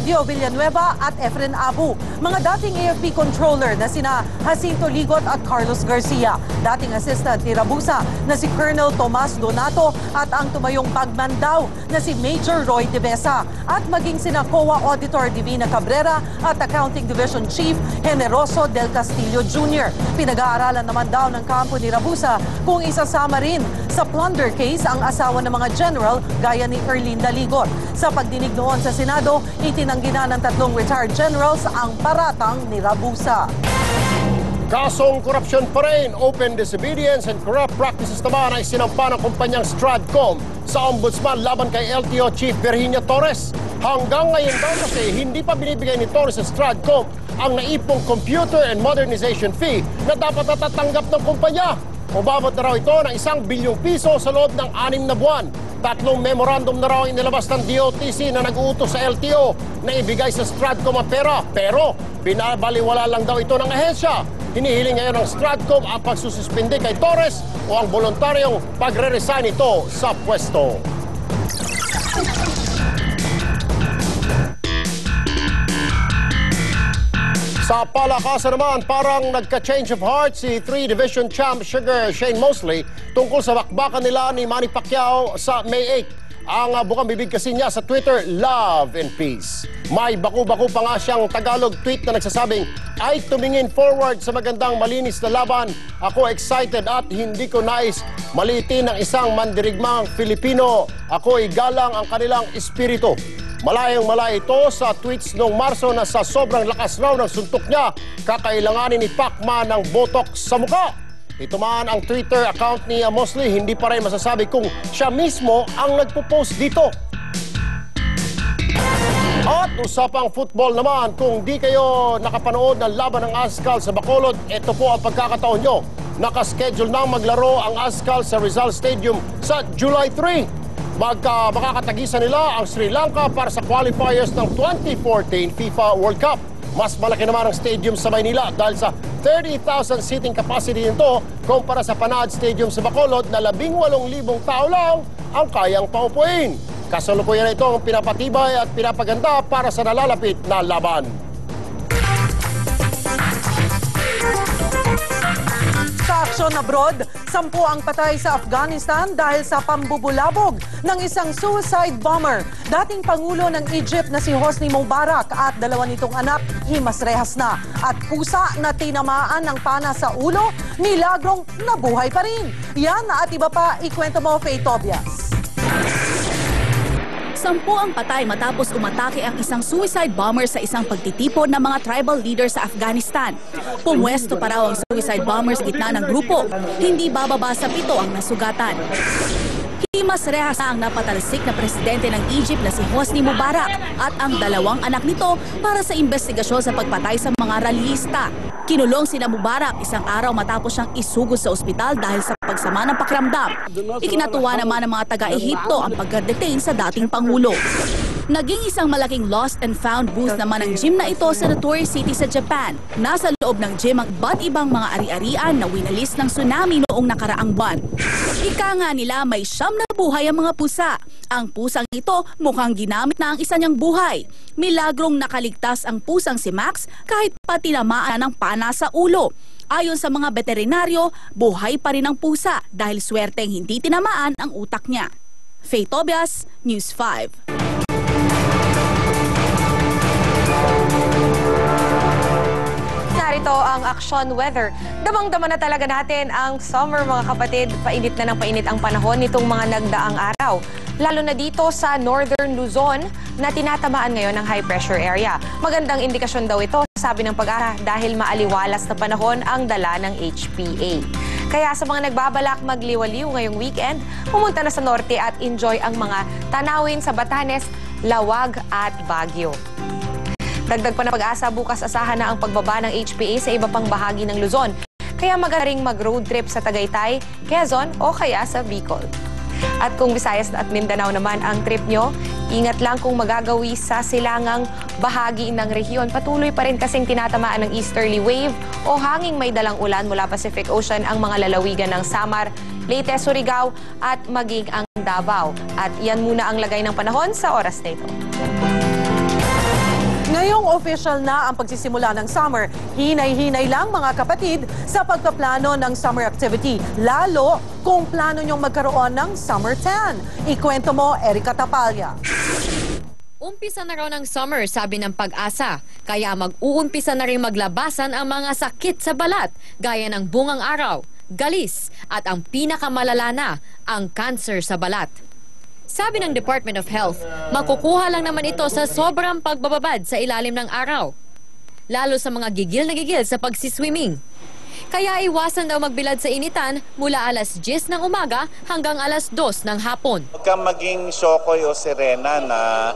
Dio Villanueva at Efren Abu, mga dating AFP controller na sina Jacinto Ligot at Carlos Garcia, dating assistant ni Rabusa na si Colonel Tomas Donato at ang tumayong pagmandaw na si Major Roy De Besa, at maging sina COA Auditor Divina Cabrera at Accounting Division Chief Generoso del Castillo Jr. Pinag-aaralan naman daw ng kampo ni Rabusa kung isasama rin sa plunder case ang asawa ng mga general gaya ni Erlinda Ligot. Sa pagdinig noon sa Senado, itinanggi na ng tatlong retired generals ang paratang ni Rabusa. Kasong korupsyon pa rin, open disobedience and corrupt practices naman ay sinampa ng kumpanyang Stratcom sa ombudsman laban kay LTO Chief Virginia Torres. Hanggang ngayon daw kasi hindi pa binibigay ni Torres sa Stratcom ang naipong computer and modernization fee na dapat natatanggap ng kumpanya. Umabot na raw ito ng 1 bilyong piso sa loob ng 6 na buwan. 3 memorandum na raw inilabas ng DOTC na nag-uutos sa LTO na ibigay sa Stratcom ang pera. Pero binabaliwala lang daw ito ng ahensya. Hinihiling ngayon ng Stratcom ang pagsususpindi kay Torres o ang voluntaryong pagre-resign ito sa pwesto. Sa palakasan naman, parang nagka-change of heart si 3 Division Champ Sugar Shane Mosley tungkol sa bakbakan nila ni Manny Pacquiao sa May 8. Ang bukang bibig kasi niya sa Twitter, love and peace. May baku-baku pa nga siyang Tagalog tweet na nagsasabing, ay tumingin forward sa magandang malinis na laban. Ako excited at hindi ko nais maliitin ng isang mandirigmang Filipino. Ako igalang ang kanilang espiritu. Malayang-malay ito sa tweets noong Marso na sa sobrang lakas raw ng suntok niya, kakailanganin ni Pacman ng botox sa mukha. Ito man ang Twitter account ni Mosley, hindi pa rin masasabi kung siya mismo ang nagpo-post dito. At usapang football naman, kung di kayo nakapanood ng laban ng Ascal sa Bacolod, ito po ang pagkakataon nyo. Nakaschedule na maglaro ang Ascal sa Rizal Stadium sa July 3. Makakatagisan nila ang Sri Lanka para sa qualifiers ng 2014 FIFA World Cup. Mas malaki naman ang stadium sa Maynila dahil sa 30,000 seating capacity nito kumpara sa Panad Stadium sa Bacolod na 18,000 tao lang ang kayang paupuin. Kasalukuyan na ito ang pinapatibay at pinapaganda para sa nalalapit na laban. Sa aksyon abroad, 10 ang patay sa Afghanistan dahil sa pambubulabog ng isang suicide bomber. Dating Pangulo ng Egypt na si Hosni Mubarak at 2 nitong anak, himas-rehas na. At pusa na tinamaan ng pana sa ulo, milagrong nabuhay pa rin. Yan at iba pa, ikwento mo, Faye Tobias. 10 ang patay matapos umatake ang isang suicide bomber sa isang pagtitipon ng mga tribal leaders sa Afghanistan. Pumwesto pa raw ang suicide bombers gitna ng grupo. Hindi bababa sa 7 ang nasugatan. Himas-rehas na ang napatalsik na presidente ng Egypt na si Hosni Mubarak at ang 2 anak nito para sa investigasyon sa pagpatay sa mga rallyista. Kinulong sina Mubarak 1 araw matapos siyang isugod sa ospital dahil sa pagsama ng pakiramdam. Ikinatuwa naman ng mga taga-Ehipto ang pagka-detain sa dating Pangulo. Naging isang malaking lost and found booth naman ang gym na ito sa Notori City sa Japan. Nasa loob ng gym ang iba't ibang mga ari-arian na winalis ng tsunami noong nakaraang buwan. Ika nga nila may 9 na buhay ang mga pusa. Ang pusang ito mukhang ginamit na ang isa niyang buhay. Milagrong nakaligtas ang pusang si Max kahit pa tinamaan ng pana sa ulo. Ayon sa mga veterinaryo, buhay pa rin ang pusa dahil swerteng hindi tinamaan ang utak niya. Faye Tobias, News 5. Narito ang action weather. Damang-dama na talaga natin ang summer, mga kapatid. Painit na ng painit ang panahon nitong mga nagdaang araw. Lalo na dito sa Northern Luzon na tinatamaan ngayon ng high pressure area. Magandang indikasyon daw ito, sabi ng pag-asa, dahil maaliwalas na panahon ang dala ng HPA. Kaya sa mga nagbabalak magliwaliw ngayong weekend, pumunta na sa norte at enjoy ang mga tanawin sa Batanes, Lawag at Baguio. Dagdag pa na pag-asa, bukas asahan na ang pagbaba ng HPA sa iba pang bahagi ng Luzon. Kaya maganda ring mag-road trip sa Tagaytay, Quezon o kaya sa Bicol. At kung Visayas at Mindanao naman ang trip nyo, ingat lang kung magagawi sa silangang bahagi ng rehiyon. Patuloy pa rin kasing tinatamaan ng easterly wave o hanging may dalang ulan mula Pacific Ocean ang mga lalawigan ng Samar, Leyte, Surigao at maging ang Davao. At yan muna ang lagay ng panahon sa oras na ito. Kung official na ang pagsisimula ng summer, hinay-hinay lang mga kapatid sa pagpaplano ng summer activity. Lalo kung plano nyong magkaroon ng summer tan. Ikwento mo, Erica Tapalya. Umpisa na raw ng summer, sabi ng Pag-asa. Kaya mag-uumpisa na rin maglabasan ang mga sakit sa balat, gaya ng bungang araw, galis, at ang pinakamalala na, ang cancer sa balat. Sabi ng Department of Health, makukuha lang naman ito sa sobrang pagbababad sa ilalim ng araw. Lalo sa mga gigil na gigil sa pagsiswimming. Kaya iwasan daw magbilad sa initan mula alas 10 ng umaga hanggang alas 2 ng hapon. Huwag kang maging Shokoy o Serena na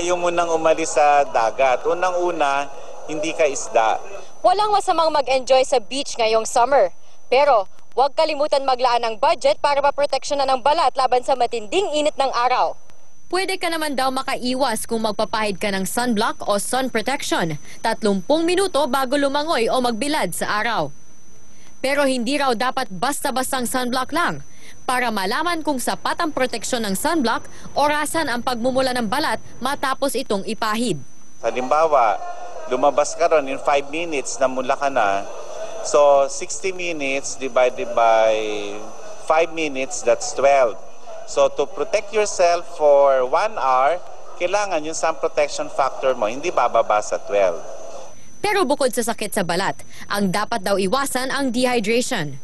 ayaw mo nang umalis sa dagat. Unang-una, hindi ka isda. Walang masamang mag-enjoy sa beach ngayong summer. Pero huwag kalimutan maglaan ng budget para maproteksyonan ng balat laban sa matinding init ng araw. Pwede ka naman daw makaiwas kung magpapahid ka ng sunblock o sun protection. 30 minuto bago lumangoy o magbilad sa araw. Pero hindi raw dapat basta-bastang sunblock lang. Para malaman kung sapat ang proteksyon ng sunblock, orasan ang pagmumula ng balat matapos itong ipahid. Halimbawa, lumabas ka ron in 5 minutes na mula ka na. So, 60 minutes divided by 5 minutes, that's 12. So, to protect yourself for 1 hour, kailangan yung sun protection factor mo, hindi bababa sa 12. Pero bukod sa sakit sa balat, ang dapat daw iwasan ang dehydration.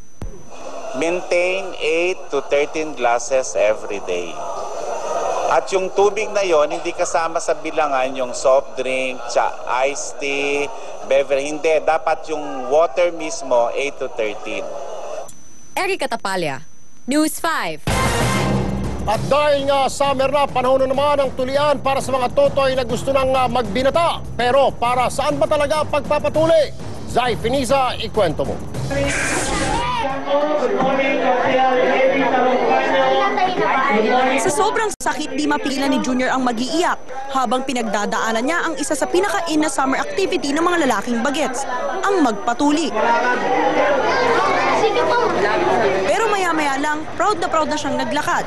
Maintain 8 to 13 glasses every day. At yung tubig na yon hindi kasama sa bilangan yung soft drink, iced tea, beverage. Hindi, dapat yung water mismo 8 to 13. Erica Tapalya, News 5. At dahil nga summer na, panahon na naman ang tulian para sa mga totoy na gusto nang magbinata. Pero para saan ba talaga pagpapatuli? Zay Finiza, ikwento mo. Sa sobrang sakit, di mapigilan ni Junior ang mag-iiyak habang pinagdadaanan niya ang isa sa pinaka-in na summer activity ng mga lalaking bagets, ang magpatuli. Pero maya-maya lang, proud na siyang naglakad.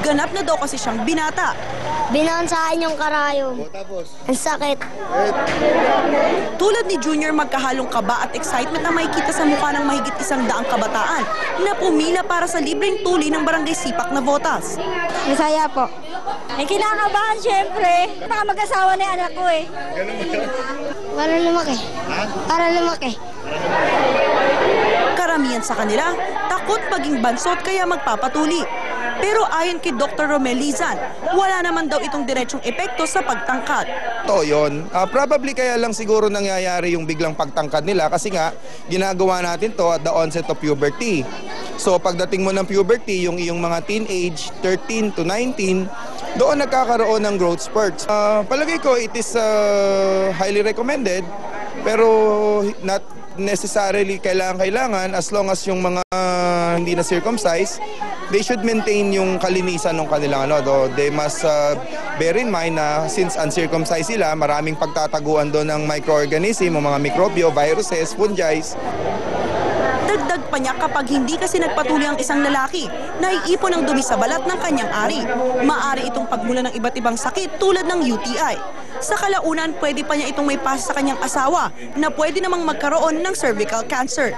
Ganap na daw kasi siyang binata. Binaon sa akin yung karayom. Ang sakit. Tulad ni Junior, magkahalong kaba at excitement na makikita sa mukha ng mahigit 100 kabataan na pumila para sa libreng tuli ng Barangay Sipak na Votas. Masaya po. Ay, kinakabahan syempre. Baka mag-asawa na yung anak ko eh. Para lumaki. Para lumaki. Karamihan sa kanila, takot maging bansot kaya magpapatuli. Pero ayon kay Dr. Romel Lizan, wala naman daw itong diretsong epekto sa pagtangkad. To yun. Probably kaya lang siguro nangyayari yung biglang pagtangkad nila kasi nga ginagawa natin to at the onset of puberty. So pagdating mo ng puberty, yung iyong mga teenage, 13 to 19, doon nagkakaroon ng growth spurts. Palagay ko it is highly recommended pero not necessarily kailangan as long as yung mga hindi na circumcised, they should maintain yung kalinisan ng kanilang though they must bear in mind na since uncircumcised sila, maraming pagtataguan doon ng microorganism, mga mikrobyo, viruses, fungi. Dagdag pa niya, kapag hindi kasi nagpatuli ang isang lalaki, naiipon ang dumi sa balat ng kanyang ari. Maari itong pagmula ng iba't ibang sakit tulad ng UTI. Sa kalaunan, pwede pa niya itong may pasa sa kanyang asawa na pwede namang magkaroon ng cervical cancer.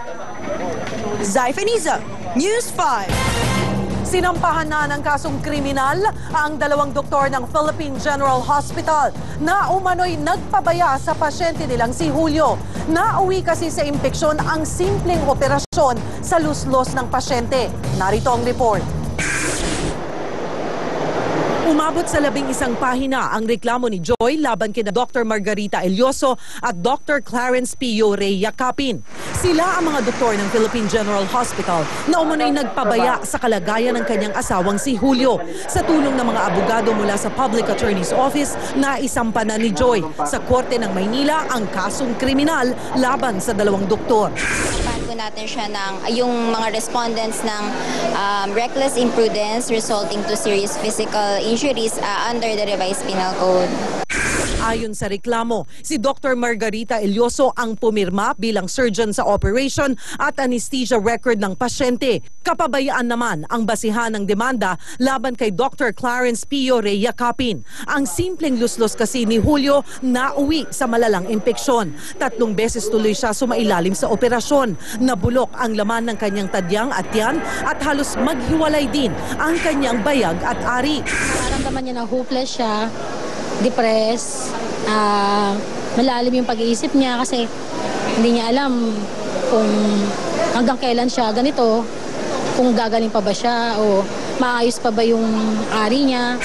Zay Finiza, News 5. Sinampahan na ng kasong kriminal ang 2 doktor ng Philippine General Hospital na umano'y nagpabaya sa pasyente nilang si Julio. Nauwi kasi sa impeksyon ang simpleng operasyon sa luslos ng pasyente. Narito ang report. Umabot sa 11 pahina ang reklamo ni Joy laban kina Dr. Margarita Elioso at Dr. Clarence Pio Rey Yakapin. Sila ang mga doktor ng Philippine General Hospital na umunay nagpabaya sa kalagayan ng kanyang asawang si Julio. Sa tulong ng mga abogado mula sa Public Attorney's Office, naisampa na ni Joy sa Korte ng Maynila ang kasong kriminal laban sa 2 doktor. Natin siya ng yung mga respondents ng reckless imprudence resulting to serious physical injuries under the revised penal code. Ayon sa reklamo, si Dr. Margarita Elioso ang pumirma bilang surgeon sa operation at anesthesia record ng pasyente. Kapabayaan naman ang basihan ng demanda laban kay Dr. Clarence Pio Reyes Capin. Ang simpleng luslos kasi ni Julio nauwi sa malalang impeksyon. 3 beses tuloy siya sumailalim sa operasyon. Nabulok ang laman ng kanyang tadyang at tiyan at halos maghiwalay din ang kanyang bayag at ari. Nararamdaman niya na hopeless siya, depressed, malalim yung pag-iisip niya kasi hindi niya alam kung hanggang kailan siya ganito, kung gagaling pa ba siya o maayos pa ba yung ari niya.